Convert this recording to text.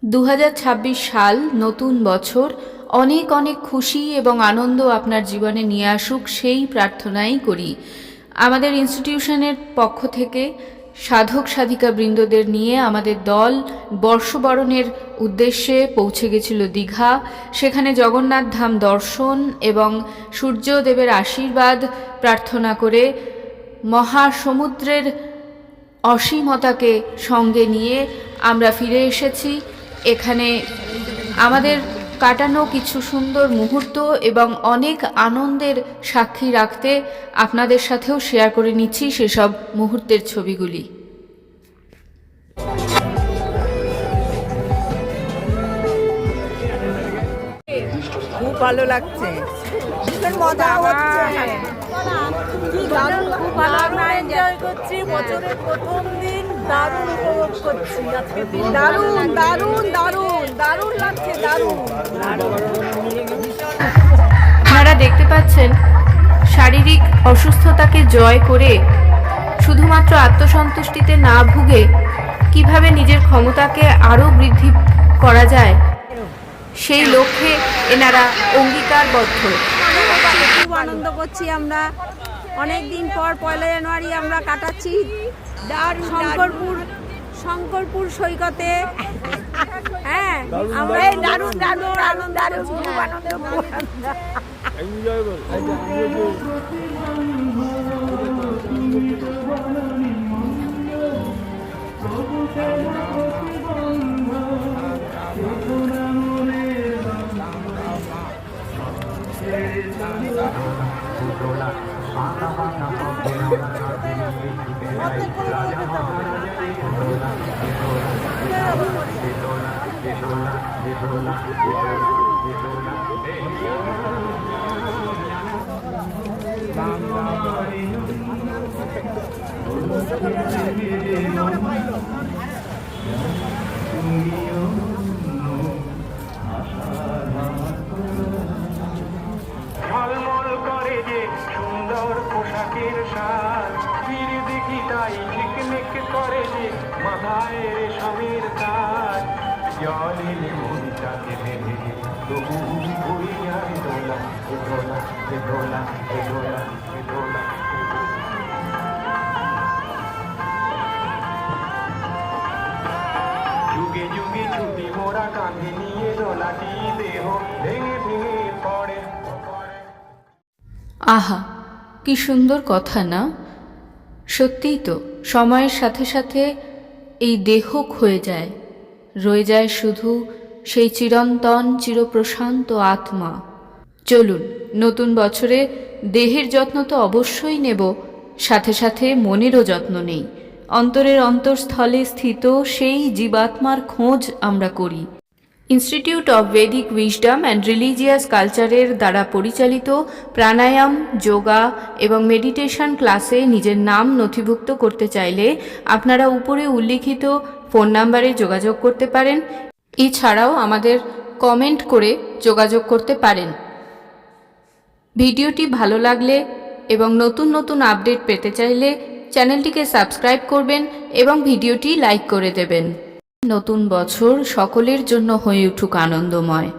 2026 সাল নতুন বছর অনেক অনেক খুশি এবং আনন্দ আপনার জীবনে নিয়ে আসুক সেই প্রার্থনাই করি। আমাদের ইনস্টিটিউশনের পক্ষ থেকে সাধক সাধিকা বৃন্দদের নিয়ে আমাদের দল বর্ষবরণের উদ্দেশ্যে পৌঁছে গেছিল দীঘা। সেখানে জগন্নাথ ধাম দর্শন এবং সূর্যদেবের আশীর্বাদ প্রার্থনা করে মহাসমুদ্রের অসীমতাকে সঙ্গে নিয়ে আমরা ফিরে এসেছি। এখানে আমাদের কাটানো কিছু সুন্দর মুহূর্ত এবং অনেক আনন্দের সাক্ষী রাখতে আপনাদের সাথেও শেয়ার করে নিচ্ছি সেসব মুহূর্তের ছবিগুলি। খুব ভালো লাগছে, ভীষণ মজা হচ্ছে, খুব ভালো আমরা এনজয় করছি। বছরের প্রথম দিন দারুণ উপভোগ করছি আজকে, দারুণ দারুণ দারুণ দারুণ লাগছে, দারুণ। আপনারা দেখতে পাচ্ছেন শারীরিক অসুস্থতাকে জয় করে শুধুমাত্র আত্মসন্তুষ্টিতে না ভুগে কিভাবে নিজের ক্ষমতাকে আরও বৃদ্ধি করা যায় সেই লক্ষ্যে এনারা অঙ্গীকারবদ্ধ। খুব আনন্দ করছি আমরা, অনেক দিন পর 1 জানুয়ারি আমরা কাটাচ্ছি শঙ্করপুর সৈকতে। হ্যাঁ, আমরা দারুণ দারুণ আনন্দ খুব আনন্দ। ঝলমল করে যে সুন্দর পোশাকের সাজ, ফিরে দেখি তাই ঝিকমিক করে যে মাথায় রেশমের তাজ। জলের মনটাকে ভেবে তবু ঘুরি যায় দোলা, দোলা দোলা দোলা দোলা। যুগে যুগে ছুটি মোরা কাঁধে নিয়ে দোলাটি দেহ ভেঙে ভেঙে পড়ে। আহা, কি সুন্দর কথা না? সত্যিই তো, সময়ের সাথে সাথে এই দেহ ক্ষয়ে যায়, রয়ে যায় শুধু সেই চিরন্তন চিরপ্রশান্ত আত্মা। চলুন নতুন বছরে দেহের যত্ন তো অবশ্যই নেব, সাথে সাথে মনেরও যত্ন নেই। অন্তরের অন্তঃস্থলে স্থিত সেই জীবাত্মার খোঁজ আমরা করি। Institute of Vedic wisdom and religious কালচারের দ্বারা পরিচালিত প্রাণায়াম, যোগা এবং মেডিটেশন ক্লাসে নিজের নাম নথিভুক্ত করতে চাইলে আপনারা উপরে উল্লিখিত ফোন নাম্বারে যোগাযোগ করতে পারেন। এছাড়াও আমাদের কমেন্ট করে যোগাযোগ করতে পারেন। ভিডিওটি ভালো লাগলে এবং নতুন নতুন আপডেট পেতে চাইলে চ্যানেলটিকে সাবস্ক্রাইব করবেন এবং ভিডিওটি লাইক করে দেবেন। নতুন বছর সকলের জন্য হয়ে উঠুক আনন্দময়।